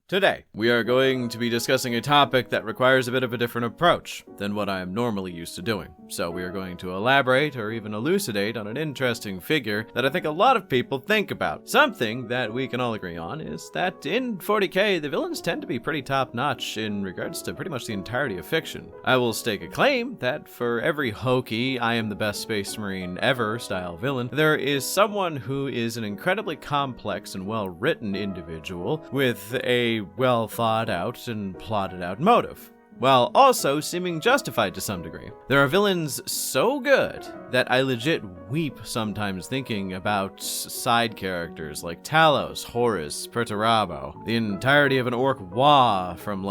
Today, we are going to be discussing a topic that requires a bit of a different approach than what I am normally used to doing. So we are going to elaborate or even elucidate on an interesting figure that I think a lot of people think about. Something that we can all agree on is that in 40k, the villains tend to be pretty top-notch in regards to pretty much the entirety of fiction. I will stake a claim that for every hokey, I am the best space marine ever style villain, there is someone who is an incredibly complex and well-written individual with a well-thought-out and plotted-out motive, while also seeming justified to some degree. There are villains so good that I legit weep sometimes thinking about side characters like Talos, Horus, Perturabo, the entirety of an Orc Wa from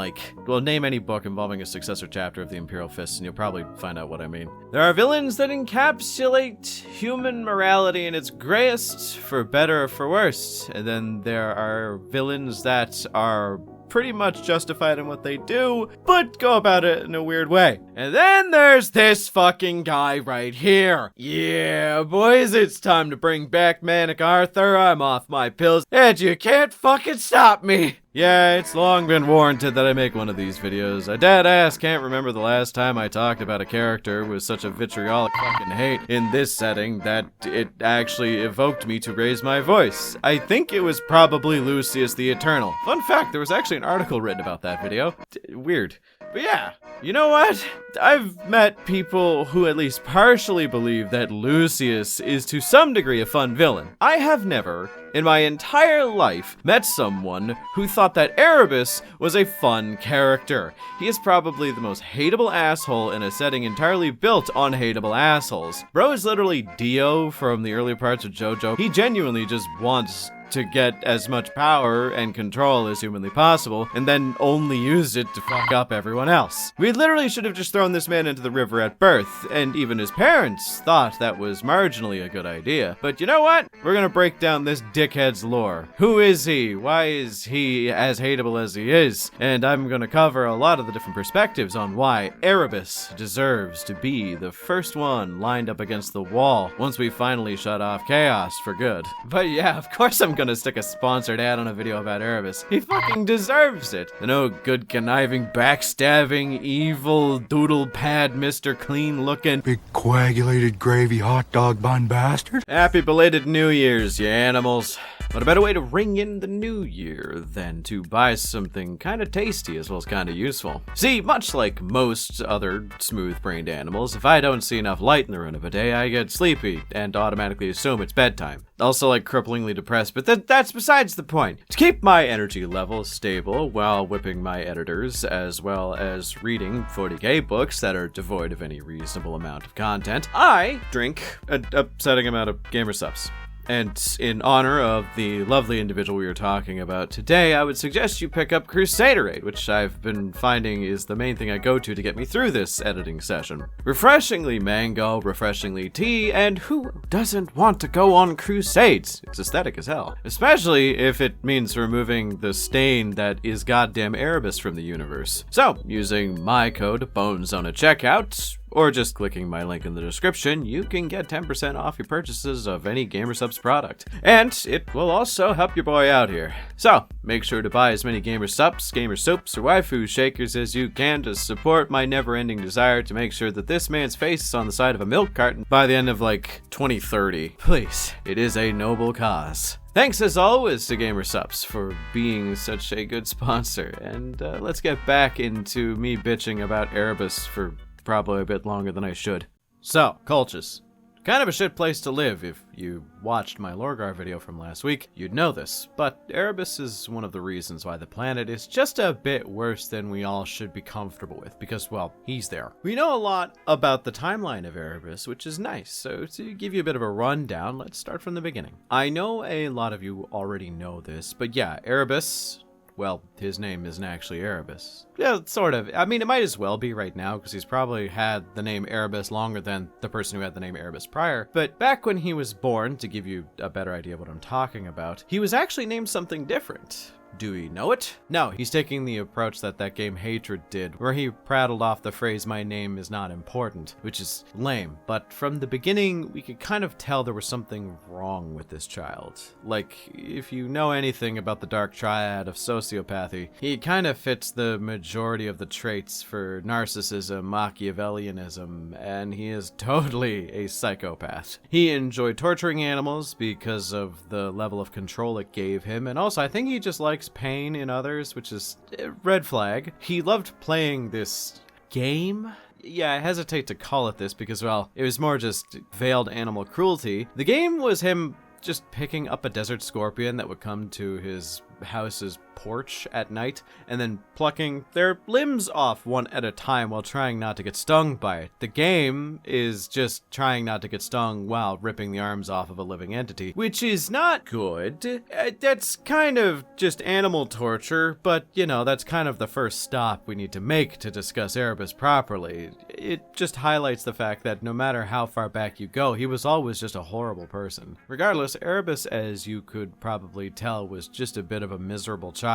name any book involving a successor chapter of the Imperial Fists and you'll probably find out what I mean. There are villains that encapsulate human morality in its grayest, for better or for worse, and then there are villains that are pretty much justified in what they do, but go about it in a weird way. And then there's this fucking guy right here. Yeah, boys, it's time to bring back Manic Arthur. I'm off my pills, and you can't fucking stop me. Yeah, it's long been warranted that I make one of these videos. I dead ass can't remember the last time I talked about a character with such a vitriolic fucking hate in this setting that it actually evoked me to raise my voice. I think it was probably Lucius the Eternal. Fun fact, there was actually an article written about that video. Weird. But yeah, you know what? I've met people who at least partially believe that Lucius is to some degree a fun villain. I have never, in my entire life, met someone who thought that Erebus was a fun character. He is probably the most hateable asshole in a setting entirely built on hateable assholes. Bro is literally Dio from the early parts of JoJo. He genuinely just wants to get as much power and control as humanly possible, and then only use it to fuck up everyone else. We literally should have just thrown this man into the river at birth, and even his parents thought that was marginally a good idea. But you know what? We're gonna break down this dickhead's lore. Who is he? Why is he as hateable as he is? And I'm gonna cover a lot of the different perspectives on why Erebus deserves to be the first one lined up against the wall once we finally shut off chaos for good. But yeah, of course I'm gonna stick a sponsored ad on a video about Erebus. He fucking deserves it. The no good, conniving, backstabbing, evil, doodle pad, Mr. Clean looking, big coagulated gravy hot dog bun bastard. Happy belated New Year's, you animals. What a better way to ring in the new year than to buy something kind of tasty as well as kind of useful. See, much like most other smooth-brained animals, if I don't see enough light in the run of a day, I get sleepy and automatically assume it's bedtime. Also cripplingly depressed, but that's besides the point. To keep my energy level stable while whipping my editors, as well as reading 40k books that are devoid of any reasonable amount of content, I drink a upsetting amount of gamer subs. And in honor of the lovely individual we are talking about today, I would suggest you pick up Crusaderade, which I've been finding is the main thing I go to get me through this editing session. Refreshingly mango, refreshingly tea, and who doesn't want to go on crusades? It's aesthetic as hell. Especially if it means removing the stain that is goddamn Erebus from the universe. So, using my code BONEZONE at checkout, or just clicking my link in the description, you can get 10% off your purchases of any GamerSupps product. And it will also help your boy out here. So, make sure to buy as many GamerSupps, Gamer Soaps, or Waifu Shakers as you can to support my never-ending desire to make sure that this man's face is on the side of a milk carton by the end of 2030. Please, it is a noble cause. Thanks as always to GamerSupps for being such a good sponsor. And let's get back into me bitching about Erebus for probably a bit longer than I should. So, Cultures. Kind of a shit place to live. If you watched my Lorgar video from last week, you'd know this. But Erebus is one of the reasons why the planet is just a bit worse than we all should be comfortable with, because, well, he's there. We know a lot about the timeline of Erebus, which is nice. So to give you a bit of a rundown, let's start from the beginning. I know a lot of you already know this, but yeah, Erebus, well, his name isn't actually Erebus. Yeah, sort of. I mean, it might as well be right now, because he's probably had the name Erebus longer than the person who had the name Erebus prior. But back when he was born, to give you a better idea of what I'm talking about, he was actually named something different. Do we know it? No, he's taking the approach that game Hatred did, where he prattled off the phrase, "my name is not important," which is lame. But from the beginning, we could kind of tell there was something wrong with this child. Like, if you know anything about the dark triad of sociopathy, he kind of fits the majority of the traits for narcissism, Machiavellianism, and he is totally a psychopath. He enjoyed torturing animals because of the level of control it gave him, and also I think he just likes pain in others, which is a red flag. He loved playing this game. Yeah, I hesitate to call it this because, well, it was more just veiled animal cruelty. The game was him just picking up a desert scorpion that would come to his house's porch at night and then plucking their limbs off one at a time while trying not to get stung by it. The game is just trying not to get stung while ripping the arms off of a living entity, which is not good. That's kind of just animal torture, but you know, that's kind of the first stop we need to make to discuss Erebus properly. It just highlights the fact that no matter how far back you go, he was always just a horrible person. Regardless, Erebus, as you could probably tell, was just a bit of a miserable child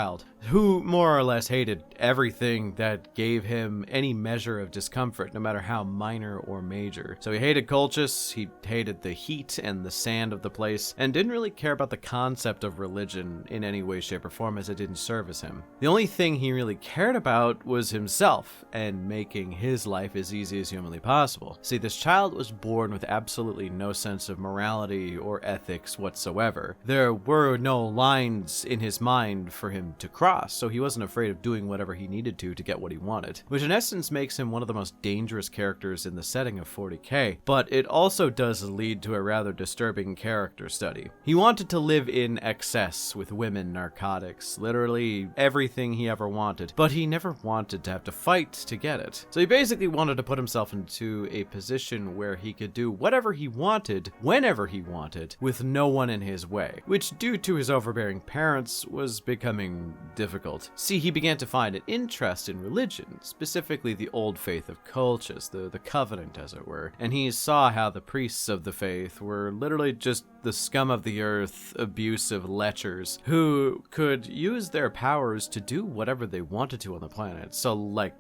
who more or less hated everything that gave him any measure of discomfort, no matter how minor or major. So he hated Colchis, he hated the heat and the sand of the place, and didn't really care about the concept of religion in any way, shape, or form, as it didn't service him. The only thing he really cared about was himself and making his life as easy as humanly possible. See, this child was born with absolutely no sense of morality or ethics whatsoever. There were no lines in his mind for him to cross, so he wasn't afraid of doing whatever he needed to get what he wanted, which in essence makes him one of the most dangerous characters in the setting of 40k, but it also does lead to a rather disturbing character study. He wanted to live in excess with women, narcotics, literally everything he ever wanted, but he never wanted to have to fight to get it. So he basically wanted to put himself into a position where he could do whatever he wanted, whenever he wanted, with no one in his way, which due to his overbearing parents was becoming difficult. See, he began to find an interest in religion, specifically the old faith of Colchis, the Covenant as it were, and he saw how the priests of the faith were literally just the scum of the earth, abusive lechers who could use their powers to do whatever they wanted to on the planet. So like,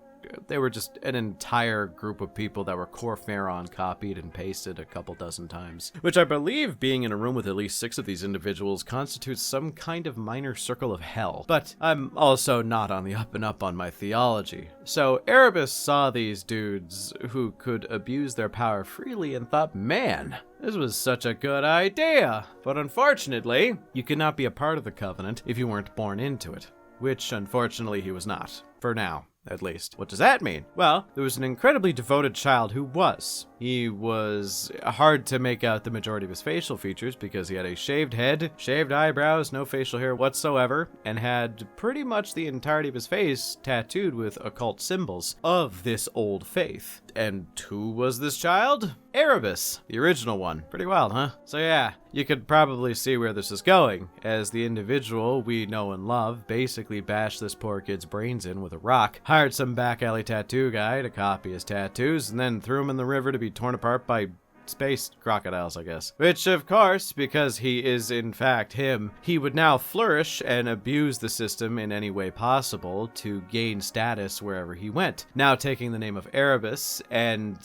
they were just an entire group of people that were Core Pharaon copied and pasted a couple dozen times. Which I believe, being in a room with at least 6 of these individuals, constitutes some kind of minor circle of hell. But I'm also not on the up and up on my theology. So Erebus saw these dudes who could abuse their power freely and thought, man, this was such a good idea. But unfortunately, you could not be a part of the Covenant if you weren't born into it. Which, unfortunately, he was not. For now, at least. What does that mean? Well, there was an incredibly devoted child who was. He was hard to make out the majority of his facial features because he had a shaved head, shaved eyebrows, no facial hair whatsoever, and had pretty much the entirety of his face tattooed with occult symbols of this old faith. And who was this child? Erebus, the original one. Pretty wild, huh? So yeah, you could probably see where this is going, as the individual we know and love basically bashed this poor kid's brains in with a rock, hired some back alley tattoo guy to copy his tattoos, and then threw him in the river to be torn apart by space crocodiles, I guess. Which, of course, because he is in fact him, he would now flourish and abuse the system in any way possible to gain status wherever he went. Now taking the name of Erebus, and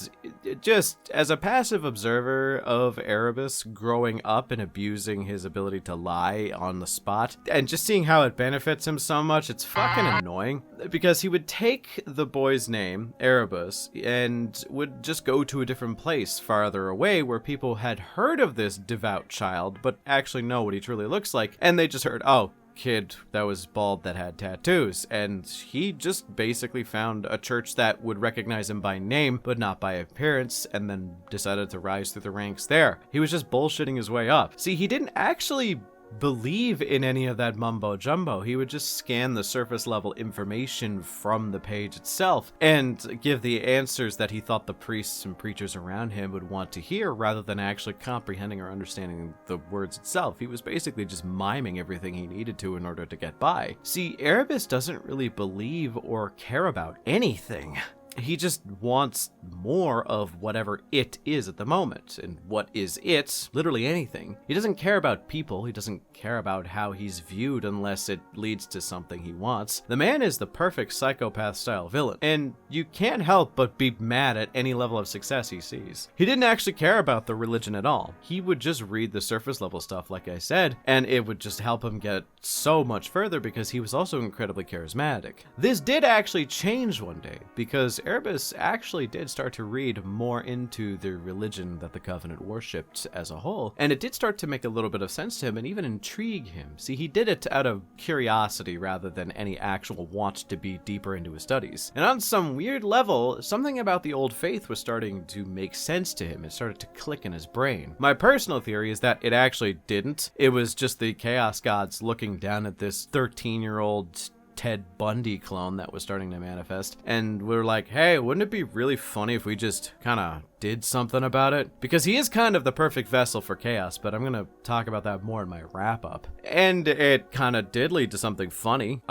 just as a passive observer of Erebus growing up and abusing his ability to lie on the spot, and just seeing how it benefits him so much, it's fucking annoying. Because he would take the boy's name, Erebus, and would just go to a different place farther away where people had heard of this devout child, but actually know what he truly looks like. And they just heard, oh, kid that was bald that had tattoos. And he just basically found a church that would recognize him by name, but not by appearance, and then decided to rise through the ranks there. He was just bullshitting his way up. See, he didn't actually believe in any of that mumbo jumbo. He would just scan the surface level information from the page itself and give the answers that he thought the priests and preachers around him would want to hear, rather than actually comprehending or understanding the words itself. He was basically just miming everything he needed to in order to get by. See, Erebus doesn't really believe or care about anything. he just wants more of whatever it is at the moment. And what is it? Literally anything. He doesn't care about people. He doesn't care about how he's viewed unless it leads to something he wants. The man is the perfect psychopath-style villain, and you can't help but be mad at any level of success he sees. He didn't actually care about the religion at all. He would just read the surface level stuff, like I said, and it would just help him get so much further because he was also incredibly charismatic. This did actually change one day, because Erebus actually did start to read more into the religion that the Covenant worshipped as a whole, and it did start to make a little bit of sense to him and even intrigue him. See, he did it out of curiosity rather than any actual want to be deeper into his studies. And on some weird level, something about the old faith was starting to make sense to him. It started to click in his brain. My personal theory is that it actually didn't. It was just the Chaos Gods looking down at this 13-year-old Ted Bundy clone that was starting to manifest, and we're like, hey, wouldn't it be really funny if we just kind of did something about it? Because he is kind of the perfect vessel for chaos, but I'm gonna talk about that more in my wrap-up. And it kind of did lead to something funny.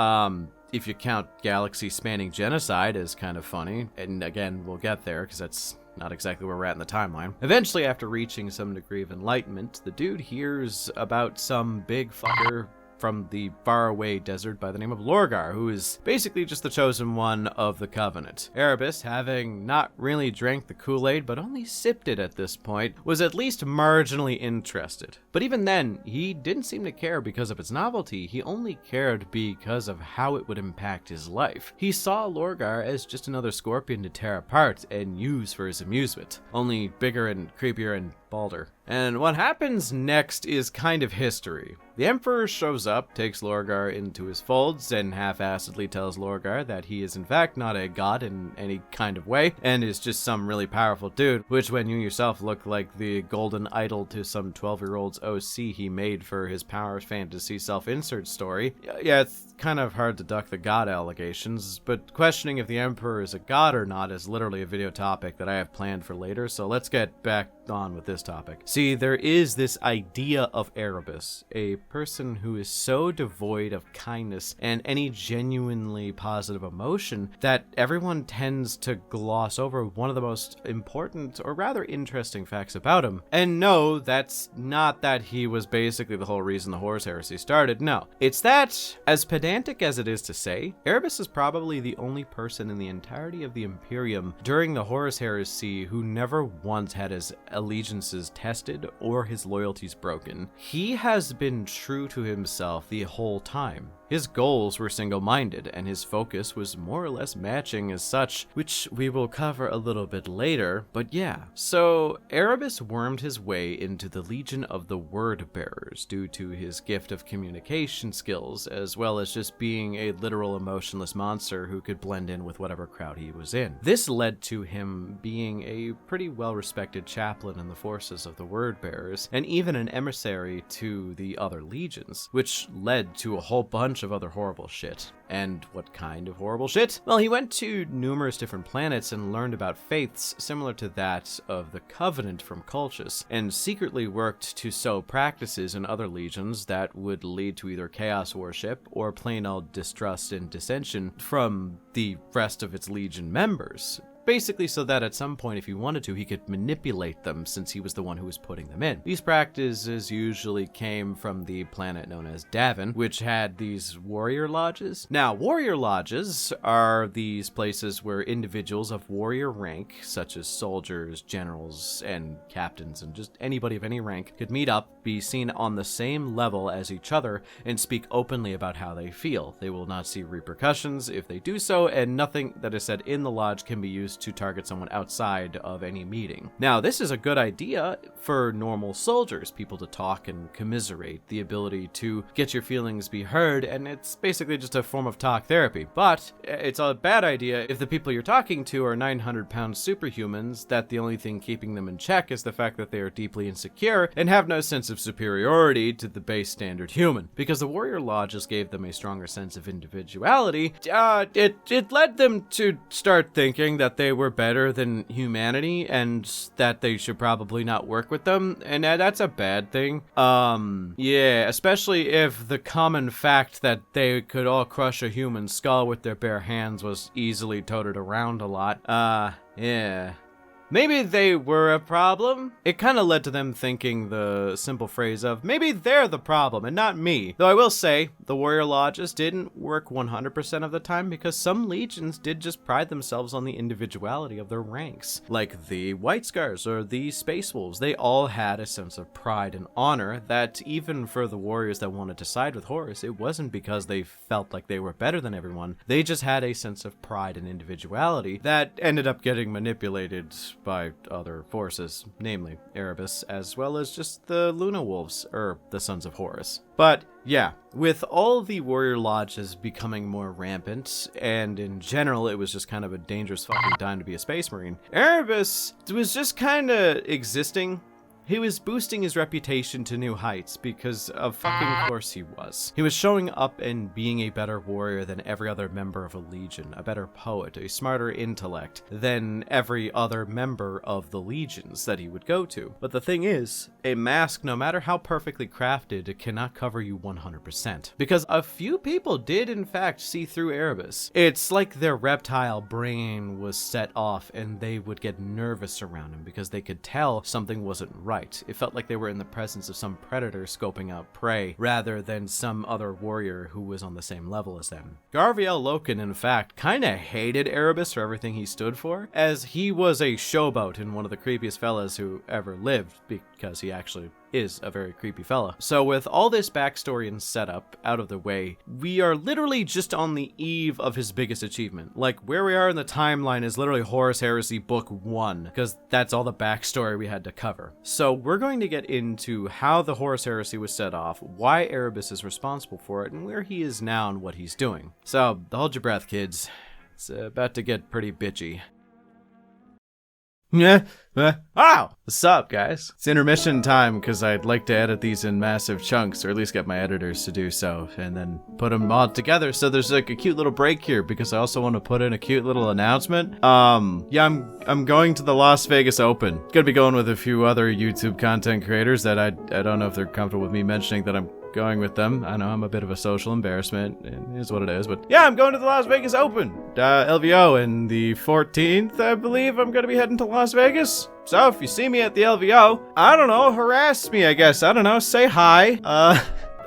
If you count galaxy-spanning genocide as kind of funny, and again, we'll get there, because that's not exactly where we're at in the timeline. Eventually, after reaching some degree of enlightenment, the dude hears about some big fucker from the faraway desert by the name of Lorgar, who is basically just the chosen one of the Covenant. Erebus, having not really drank the Kool-Aid, but only sipped it at this point, was at least marginally interested. But even then, he didn't seem to care because of its novelty. He only cared because of how it would impact his life. He saw Lorgar as just another scorpion to tear apart and use for his amusement, only bigger and creepier and balder. And what happens next is kind of history. The Emperor shows up, takes Lorgar into his folds, and half-assedly tells Lorgar that he is in fact not a god in any kind of way, and is just some really powerful dude, which when you yourself look like the golden idol to some 12-year-old's OC he made for his power fantasy self-insert story. Yeah, it's kind of hard to duck the god allegations, but questioning if the Emperor is a god or not is literally a video topic that I have planned for later, so let's get back on with this topic. See, there is this idea of Erebus, a person who is so devoid of kindness and any genuinely positive emotion that everyone tends to gloss over one of the most important, or rather interesting, facts about him. And no, that's not that he was basically the whole reason the Horus heresy started. No, it's that, as pedantic as it is to say, Erebus is probably the only person in the entirety of the Imperium during the Horus heresy who never once had his allegiances tested or his loyalties broken. He has been true to himself the whole time. His goals were single-minded, and his focus was more or less matching as such, which we will cover a little bit later, but yeah. So, Erebus wormed his way into the Legion of the Word-Bearers due to his gift of communication skills, as well as just being a literal emotionless monster who could blend in with whatever crowd he was in. This led to him being a pretty well-respected chaplain in the forces of the Word-Bearers, and even an emissary to the other legions, which led to a whole bunch of other horrible shit. And what kind of horrible shit? Well, he went to numerous different planets and learned about faiths similar to that of the Covenant from Colchis, and secretly worked to sow practices in other legions that would lead to either chaos worship or plain old distrust and dissension from the rest of its legion members. Basically so that at some point, if he wanted to, he could manipulate them since he was the one who was putting them in. These practices usually came from the planet known as Davin, which had these warrior lodges. Now, warrior lodges are these places where individuals of warrior rank, such as soldiers, generals, and captains, and just anybody of any rank, could meet up, be seen on the same level as each other, and speak openly about how they feel. They will not see repercussions if they do so, and nothing that is said in the lodge can be used to target someone outside of any meeting. Now, this is a good idea for normal soldiers, people to talk and commiserate, the ability to get your feelings be heard, and it's basically just a form of talk therapy. But it's a bad idea if the people you're talking to are 900-pound superhumans, that the only thing keeping them in check is the fact that they are deeply insecure and have no sense of superiority to the base standard human. Because the warrior lodges gave them a stronger sense of individuality, it led them to start thinking that they they were better than humanity and that they should probably not work with them, and that's a bad thing. Yeah, especially if the common fact that they could all crush a human skull with their bare hands was easily toted around a lot. Yeah. Maybe they were a problem. It kind of led to them thinking the simple phrase of, maybe they're the problem and not me. Though I will say, the warrior lodges didn't work 100% of the time because some legions did just pride themselves on the individuality of their ranks. Like the White Scars or the Space Wolves, they all had a sense of pride and honor that even for the warriors that wanted to side with Horus, it wasn't because they felt like they were better than everyone. They just had a sense of pride and individuality that ended up getting manipulated by other forces, namely Erebus, as well as just the Luna Wolves, or the Sons of Horus. But yeah, with all the warrior lodges becoming more rampant, and in general it was just kind of a dangerous fucking time to be a space marine, Erebus was just kind of existing. He was boosting his reputation to new heights because of fucking course he was. He was showing up and being a better warrior than every other member of a legion, a better poet, a smarter intellect than every other member of the legions that he would go to. But the thing is, a mask, no matter how perfectly crafted, cannot cover you 100%. Because a few people did in fact see through Erebus. It's like their reptile brain was set off and they would get nervous around him because they could tell something wasn't right. It felt like they were in the presence of some predator scoping out prey, rather than some other warrior who was on the same level as them. Garviel Loken, in fact, kinda hated Erebus for everything he stood for, as he was a showboat and one of the creepiest fellas who ever lived, because he actually is a very creepy fella. So with all this backstory and setup out of the way, we are literally just on the eve of his biggest achievement. Like, where we are in the timeline is literally Horus Heresy Book 1, because that's all the backstory we had to cover. So we're going to get into how the Horus Heresy was set off, why Erebus is responsible for it, and where he is now and what he's doing. So, hold your breath, kids. It's about to get pretty bitchy. What's up, guys? It's intermission time because I'd like to edit these in massive chunks, or at least get my editors to do so, and then put them all together. So there's like a cute little break here because I also want to put in a cute little announcement. Yeah, I'm going to the Las Vegas Open. Gonna be going with a few other YouTube content creators that I don't know if they're comfortable with me mentioning that I'm going with them. I know I'm a bit of a social embarrassment. It is what it is, but yeah, I'm going to the Las Vegas Open. LVO, and the 14th, I believe, I'm going to be heading to Las Vegas. So if you see me at the LVO, I don't know, harass me, I guess. I don't know, say hi.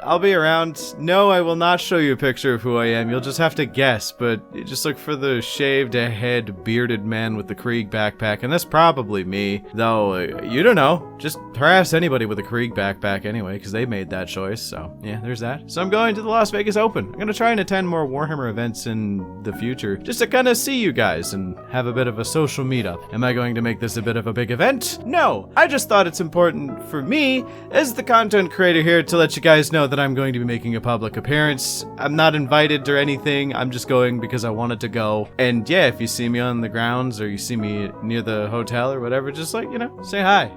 I'll be around. No, I will not show you a picture of who I am. You'll just have to guess, but just look for the shaved head, bearded man with the Krieg backpack, and that's probably me. Though, you don't know. Just harass anybody with a Krieg backpack anyway, because they made that choice, so yeah, there's that. So I'm going to the Las Vegas Open. I'm going to try and attend more Warhammer events in the future, just to kind of see you guys and have a bit of a social meetup. Am I going to make this a bit of a big event? No, I just thought it's important for me, as the content creator here, to let you guys know that I'm going to be making a public appearance. I'm not invited or anything. I'm just going because I wanted to go. And yeah, if you see me on the grounds or you see me near the hotel or whatever, just like, you know, say hi.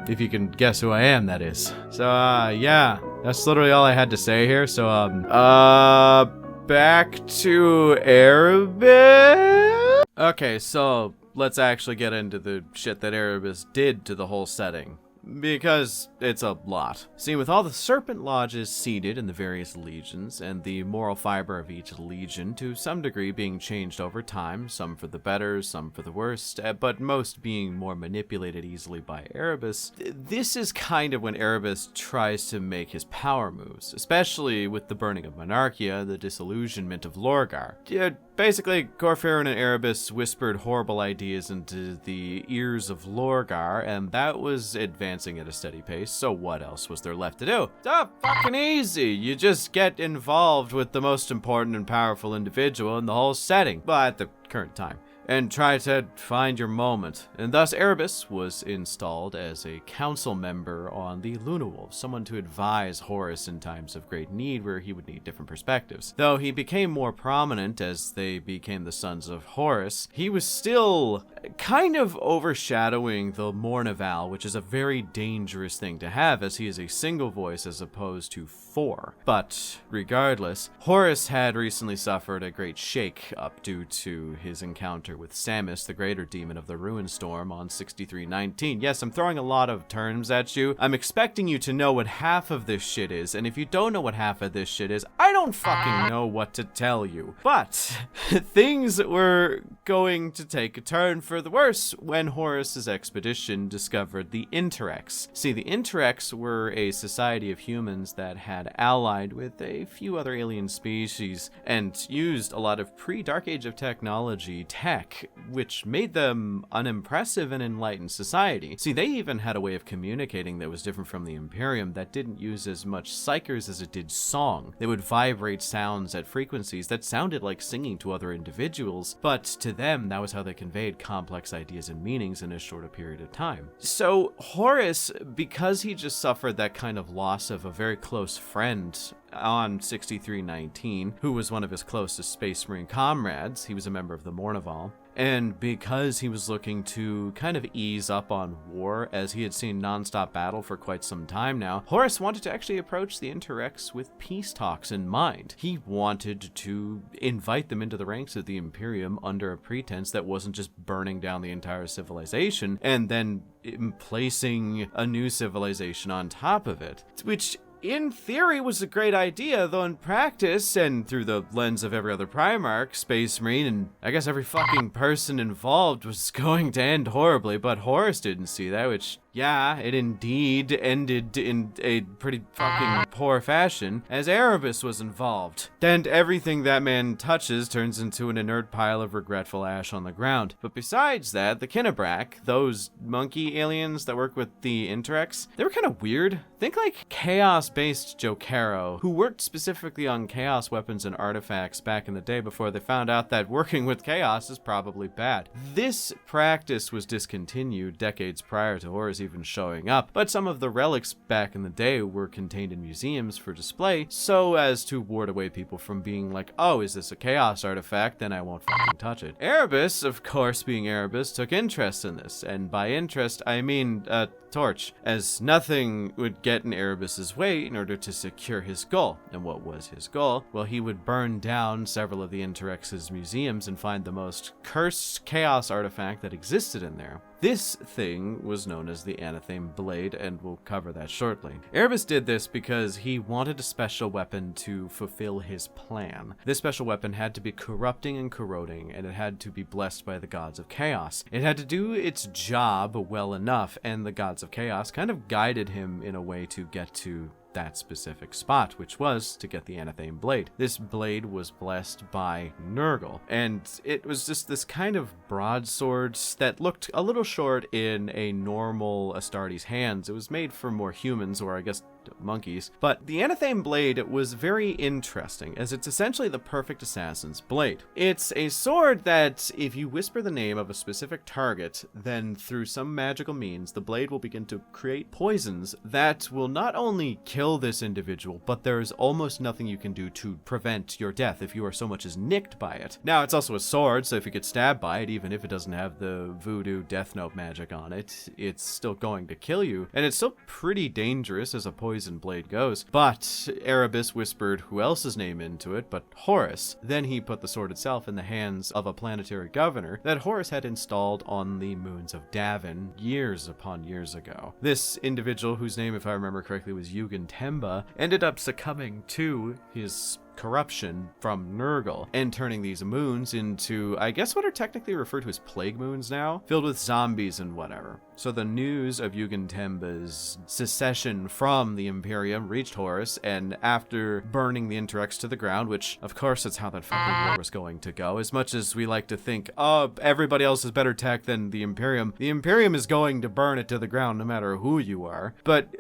If you can guess who I am, that is. So, yeah, that's literally all I had to say here. So, back to Erebus. Okay, so let's actually get into the shit that Erebus did to the whole setting, because it's a lot. See, with all the serpent lodges seated in the various legions, and the moral fiber of each legion to some degree being changed over time, some for the better, some for the worst, but most being more manipulated easily by Erebus, this is kind of when Erebus tries to make his power moves, especially with the burning of Monarchia, the disillusionment of Lorgar. Basically, Corferin and Erebus whispered horrible ideas into the ears of Lorgar, and that was advancing at a steady pace, so what else was there left to do? So fucking easy. You just get involved with the most important and powerful individual in the whole setting, but at the current time, and try to find your moment. And thus Erebus was installed as a council member on the Luna Wolves, someone to advise Horus in times of great need where he would need different perspectives. Though he became more prominent as they became the Sons of Horus, he was still kind of overshadowing the Mournival, which is a very dangerous thing to have, as he is a single voice as opposed to four. But regardless, Horus had recently suffered a great shake-up due to his encounter with Samus, the greater demon of the Ruin Storm, on 6319. Yes, I'm throwing a lot of terms at you. I'm expecting you to know what half of this shit is, and if you don't know what half of this shit is, I don't fucking know what to tell you. But things were going to take a turn for the worse when Horus's expedition discovered the Interrex. See, the Interrex were a society of humans that had allied with a few other alien species and used a lot of pre-Dark Age of technology tech, which made them an impressive and enlightened society. See, they even had a way of communicating that was different from the Imperium that didn't use as much psychers as it did song. They would vibrate sounds at frequencies that sounded like singing to other individuals, but to them, that was how they conveyed complex ideas and meanings in as short a period of time. So Horus, because he just suffered that kind of loss of a very close friend on 6319, who was one of his closest Space Marine comrades, he was a member of the Mournival, and because he was looking to kind of ease up on war, as he had seen non-stop battle for quite some time now, Horus wanted to actually approach the Interrex with peace talks in mind. He wanted to invite them into the ranks of the Imperium under a pretense that wasn't just burning down the entire civilization and then placing a new civilization on top of it, which in theory was a great idea, though in practice, and through the lens of every other Primarch, Space Marine, and I guess every fucking person involved, was going to end horribly, but Horus didn't see that, which, yeah, it indeed ended in a pretty fucking poor fashion, as Erebus was involved. And everything that man touches turns into an inert pile of regretful ash on the ground. But besides that, the Kinnebrak, those monkey aliens that work with the Interrex, they were kind of weird. Think like Chaos-based Jokero, who worked specifically on Chaos weapons and artifacts back in the day before they found out that working with Chaos is probably bad. This practice was discontinued decades prior to Horus even showing up, but some of the relics back in the day were contained in museums for display, so as to ward away people from being like, oh, is this a Chaos artifact? Then I won't fucking touch it. Erebus, of course being Erebus, took interest in this, and by interest, I mean, torch, as nothing would get in Erebus's way in order to secure his goal. And what was his goal? Well, he would burn down several of the Interrex's museums and find the most cursed Chaos artifact that existed in there. This thing was known as the Anathema Blade, and we'll cover that shortly. Erebus did this because he wanted a special weapon to fulfill his plan. This special weapon had to be corrupting and corroding, and it had to be blessed by the gods of chaos. It had to do its job well enough, and the gods of chaos kind of guided him in a way to get to that specific spot, which was to get the Anathema Blade. This blade was blessed by Nurgle, and it was just this kind of broadsword that looked a little short in a normal Astartes hands. It was made for more humans, or I guess monkeys, but the Anathema Blade was very interesting, as it's essentially the perfect assassin's blade. It's a sword that, if you whisper the name of a specific target, then through some magical means, the blade will begin to create poisons that will not only kill this individual, but there's almost nothing you can do to prevent your death if you are so much as nicked by it. Now, it's also a sword, so if you get stabbed by it, even if it doesn't have the voodoo Death Note magic on it, it's still going to kill you, and it's still pretty dangerous as a poison blade goes. But Erebus whispered who else's name into it but Horus. Then he put the sword itself in the hands of a planetary governor that Horus had installed on the moons of Davin years upon years ago. This individual, whose name, if I remember correctly, was Yugen Temba, ended up succumbing to his corruption from Nurgle and turning these moons into, I guess, what are technically referred to as plague moons now, filled with zombies and whatever. So the news of Yugen Temba's secession from the Imperium reached Horus, and after burning the Interrex to the ground, which of course that's how that fucking war was going to go, as much as we like to think, oh, everybody else is better tech than the Imperium is going to burn it to the ground no matter who you are. But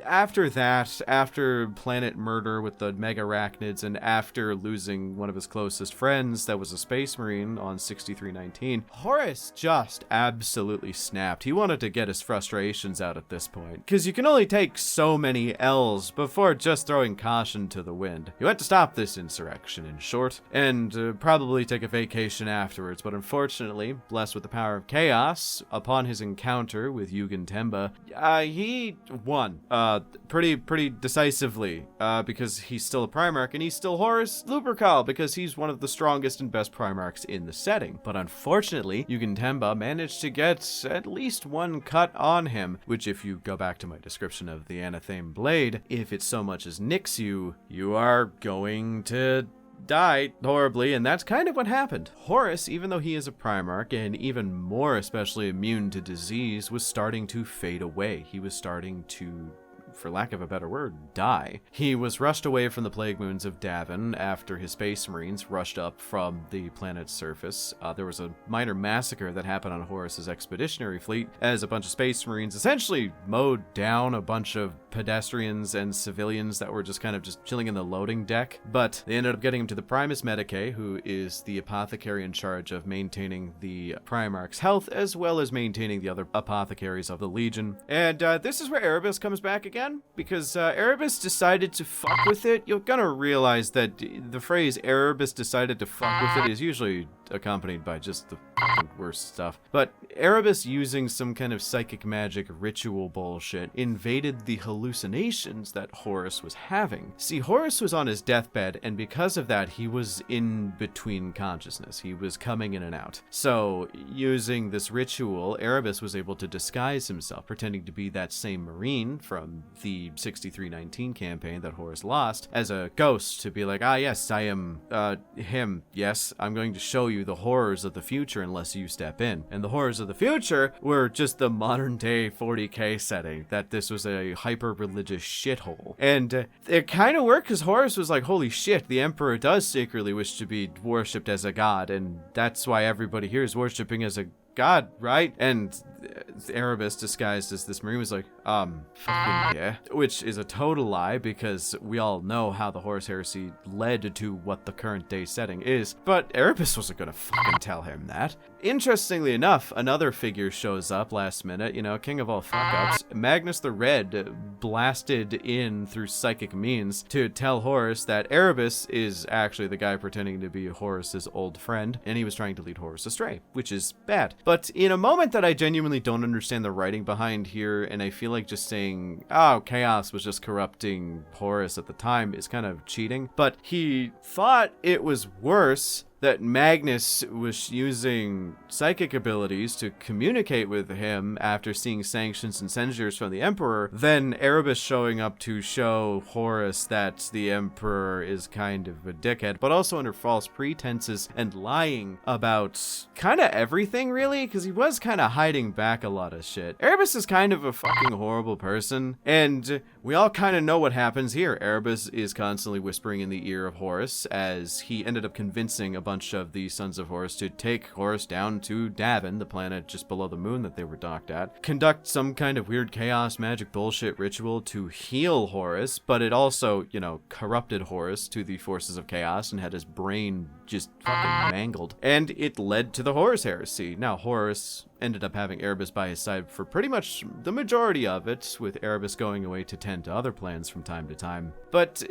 after that, after planet murder with the mega-arachnids, and after losing one of his closest friends that was a Space Marine on 6319, Horus just absolutely snapped. He wanted to get his frustrations out at this point, because you can only take so many L's before just throwing caution to the wind. You had to stop this insurrection, in short, and probably take a vacation afterwards, but unfortunately, blessed with the power of chaos, upon his encounter with Yugen Temba, he won. pretty decisively, because he's still a Primarch, and he's still Horus Lupercal, because he's one of the strongest and best Primarchs in the setting. But unfortunately, Yugen Tenba managed to get at least one cut on him, which if you go back to my description of the Anathame Blade, if it so much as nicks you, you are going to die horribly, and that's kind of what happened. Horus, even though he is a Primarch, and even more especially immune to disease, was starting to fade away. He was starting to, for lack of a better word, die. He was rushed away from the plague moons of Davin after his space marines rushed up from the planet's surface. There was a minor massacre that happened on Horus's expeditionary fleet as a bunch of space marines essentially mowed down a bunch of pedestrians and civilians that were just kind of just chilling in the loading deck. But they ended up getting him to the Primus Medicae, who is the apothecary in charge of maintaining the Primarch's health as well as maintaining the other apothecaries of the Legion. And this is where Erebus comes back again, because Erebus decided to fuck with it. You're gonna realize that the phrase Erebus decided to fuck with it is usually accompanied by just the fucking worst stuff. But Erebus, using some kind of psychic magic ritual bullshit, invaded the hallucinations that Horus was having. See, Horus was on his deathbed, and because of that, he was in between consciousness. He was coming in and out. So, using this ritual, Erebus was able to disguise himself, pretending to be that same Marine from the 6319 campaign that Horus lost, as a ghost, to be like, ah yes, I am, him. Yes, I'm going to show you the horrors of the future unless you step in. And the horrors of the future were just the modern day 40k setting, that this was a hyper-religious shithole. And it kind of worked, because Horus was like, holy shit, the Emperor does secretly wish to be worshipped as a god, and that's why everybody here is worshipping as a god, right? And Erebus, disguised as this Marine, was like, fucking yeah. Which is a total lie, because we all know how the Horus heresy led to what the current day setting is, but Erebus wasn't gonna fucking tell him that. Interestingly enough, another figure shows up last minute, king of all fuck-ups. Magnus the Red blasted in through psychic means to tell Horus that Erebus is actually the guy pretending to be Horus's old friend, and he was trying to lead Horus astray, which is bad. But in a moment that I genuinely don't understand the writing behind here, and I feel like just saying, oh, Chaos was just corrupting Horus at the time is kind of cheating, but he thought it was worse that Magnus was using psychic abilities to communicate with him after seeing sanctions and censures from the Emperor, then Erebus showing up to show Horus that the Emperor is kind of a dickhead, but also under false pretenses and lying about kind of everything, really, because he was kind of hiding back a lot of shit. Erebus is kind of a fucking horrible person, and we all kind of know what happens here. Erebus is constantly whispering in the ear of Horus, as he ended up convincing a bunch of the Sons of Horus to take Horus down to Davin, the planet just below the moon that they were docked at, conduct some kind of weird chaos magic bullshit ritual to heal Horus, but it also, corrupted Horus to the forces of chaos and had his brain just fucking mangled. And it led to the Horus heresy. Now, Horus ended up having Erebus by his side for pretty much the majority of it, with Erebus going away to tend to other plans from time to time. But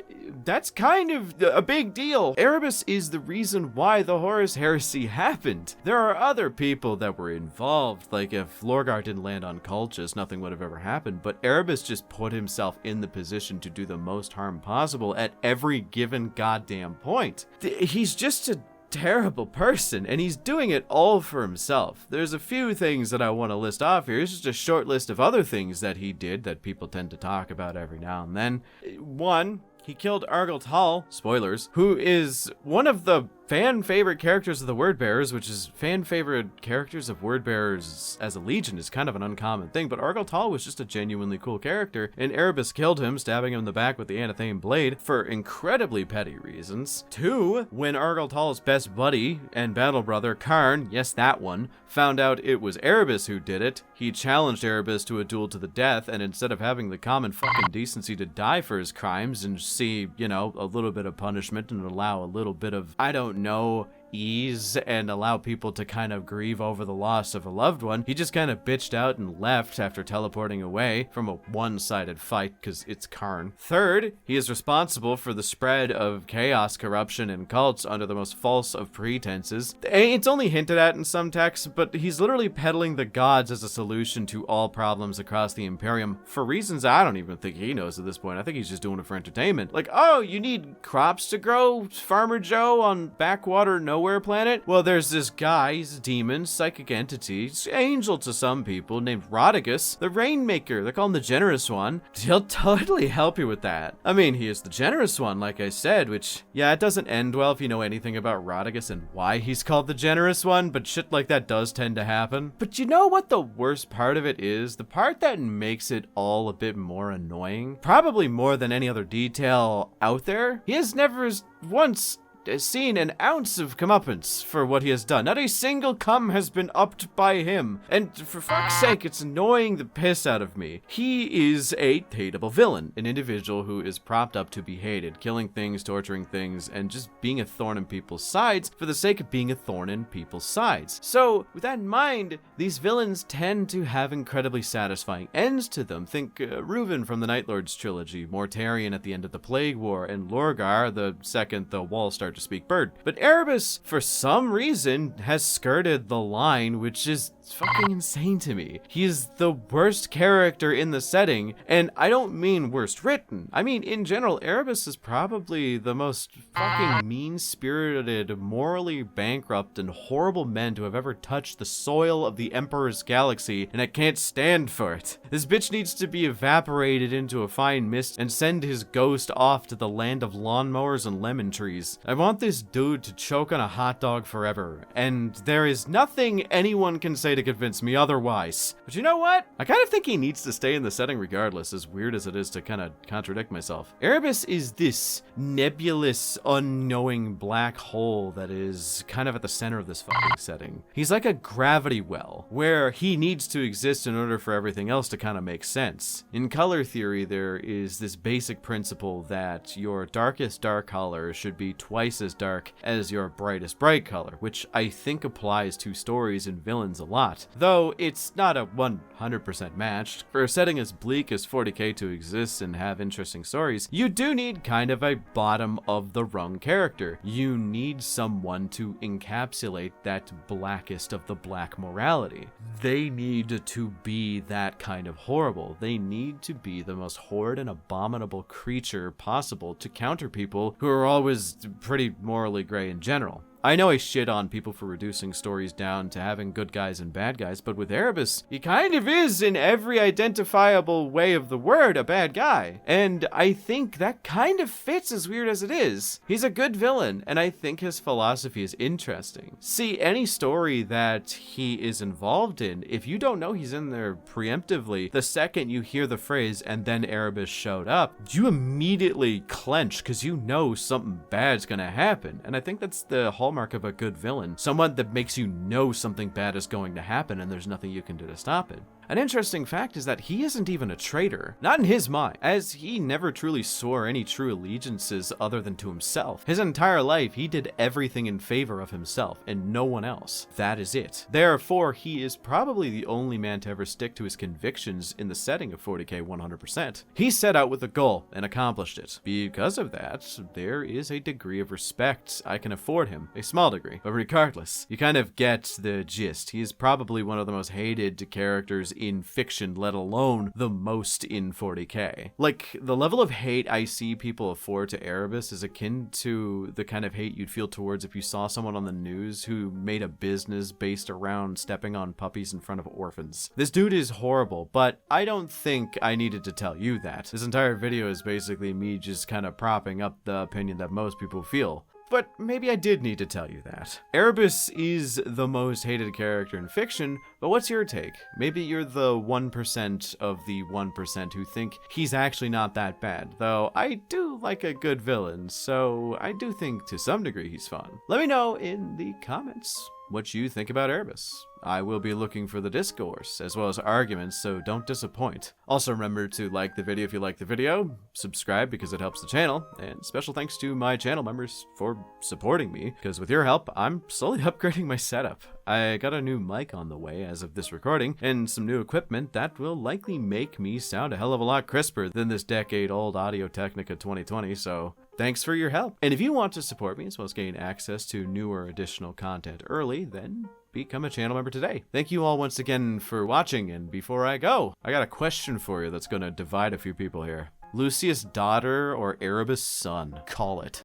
that's kind of a big deal. Erebus is the reason why the Horus heresy happened. There are other people that were involved, like if Lorgar didn't land on Cultus, nothing would have ever happened, but Erebus just put himself in the position to do the most harm possible at every given goddamn point. He's just a terrible person, and he's doing it all for himself. There's a few things that I want to list off here. It's just a short list of other things that he did that people tend to talk about every now and then. One, he killed Argalt Hall, spoilers, who is one of the fan favorite characters of the Word Bearers, which is fan favorite characters of Word Bearers as a legion is kind of an uncommon thing, but Argalt Hall was just a genuinely cool character, and Erebus killed him, stabbing him in the back with the Anathame Blade for incredibly petty reasons. Two, when Argalt Hall's best buddy and battle brother, Karn, yes that one, found out it was Erebus who did it, he challenged Erebus to a duel to the death, and instead of having the common fucking decency to die for his crimes and see, a little bit of punishment and allow a little bit of, I don't know, ease and allow people to kind of grieve over the loss of a loved one. He just kind of bitched out and left after teleporting away from a one-sided fight because it's Karn. Third, he is responsible for the spread of chaos, corruption, and cults under the most false of pretenses. It's only hinted at in some texts, but he's literally peddling the gods as a solution to all problems across the Imperium for reasons I don't even think he knows at this point. I think he's just doing it for entertainment. Like, oh, you need crops to grow, Farmer Joe on backwater nowhere planet? Well, there's this guy, he's a demon, psychic entity, angel to some people, named Rodigus, the Rainmaker. They call him the Generous One. He'll totally help you with that. I mean, he is the Generous One, like I said, which, yeah, it doesn't end well if you know anything about Rodigus and why he's called the Generous One, but shit like that does tend to happen. But you know what the worst part of it is? The part that makes it all a bit more annoying, probably more than any other detail out there, he has never once seen an ounce of comeuppance for what he has done. Not a single cum has been upped by him. And for fuck's sake, it's annoying the piss out of me. He is a hateable villain, an individual who is propped up to be hated, killing things, torturing things, and just being a thorn in people's sides for the sake of being a thorn in people's sides. So, with that in mind, these villains tend to have incredibly satisfying ends to them. Think Reuven from the Night Lords trilogy, Mortarion at the end of the Plague War, and Lorgar the second the walls start to speak bird. But Erebus, for some reason, has skirted the line, which is fucking insane to me. He is the worst character in the setting, and I don't mean worst written. I mean, in general, Erebus is probably the most fucking mean-spirited, morally bankrupt, and horrible men to have ever touched the soil of the Emperor's galaxy, and I can't stand for it. This bitch needs to be evaporated into a fine mist and send his ghost off to the land of lawnmowers and lemon trees. I want this dude to choke on a hot dog forever, and there is nothing anyone can say to convince me otherwise. But you know what? I kind of think he needs to stay in the setting regardless, as weird as it is to kind of contradict myself. Erebus is this nebulous, unknowing black hole that is kind of at the center of this fucking setting. He's like a gravity well, where he needs to exist in order for everything else to kind of make sense. In color theory, there is this basic principle that your darkest dark color should be twice as dark as your brightest bright color, which I think applies to stories and villains a lot. Though it's not a 100% match. For a setting as bleak as 40k to exist and have interesting stories, you do need kind of a bottom of the rung character. You need someone to encapsulate that blackest of the black morality. They need to be that kind of horrible. They need to be the most horrid and abominable creature possible to counter people who are always pretty morally gray in general. I know I shit on people for reducing stories down to having good guys and bad guys, but with Erebus, he kind of is, in every identifiable way of the word, a bad guy. And I think that kind of fits, as weird as it is. He's a good villain, and I think his philosophy is interesting. See, any story that he is involved in, if you don't know he's in there preemptively, the second you hear the phrase, "and then Erebus showed up," you immediately clench, because you know something bad's gonna happen. And I think that's the hallmark of a good villain. Someone that makes you know something bad is going to happen and there's nothing you can do to stop it. An interesting fact is that he isn't even a traitor. Not in his mind, as he never truly swore any true allegiances other than to himself. His entire life, he did everything in favor of himself and no one else. That is it. Therefore, he is probably the only man to ever stick to his convictions in the setting of 40k 100%. He set out with a goal and accomplished it. Because of that, there is a degree of respect I can afford him. A small degree. But regardless, you kind of get the gist. He is probably one of the most hated characters in fiction, let alone the most in 40k. Like, the level of hate I see people afford to Erebus is akin to the kind of hate you'd feel towards if you saw someone on the news who made a business based around stepping on puppies in front of orphans. This dude is horrible, but I don't think I needed to tell you that. This entire video is basically me just kind of propping up the opinion that most people feel. But maybe I did need to tell you that. Erebus is the most hated character in fiction, but what's your take? Maybe you're the 1% of the 1% who think he's actually not that bad, though I do like a good villain, so I do think to some degree he's fun. Let me know in the comments. what you think about Erebus. I will be looking for the discourse, as well as arguments, so don't disappoint. Also remember to like the video if you like the video, subscribe because it helps the channel, and special thanks to my channel members for supporting me, because with your help, I'm slowly upgrading my setup. I got a new mic on the way as of this recording, and some new equipment that will likely make me sound a hell of a lot crisper than this decade-old Audio-Technica 2020, so thanks for your help. And if you want to support me as well as gain access to newer additional content early, then become a channel member today. Thank you all once again for watching, and before I go, I got a question for you that's gonna divide a few people here. Lucius' daughter or Erebus' son? Call it.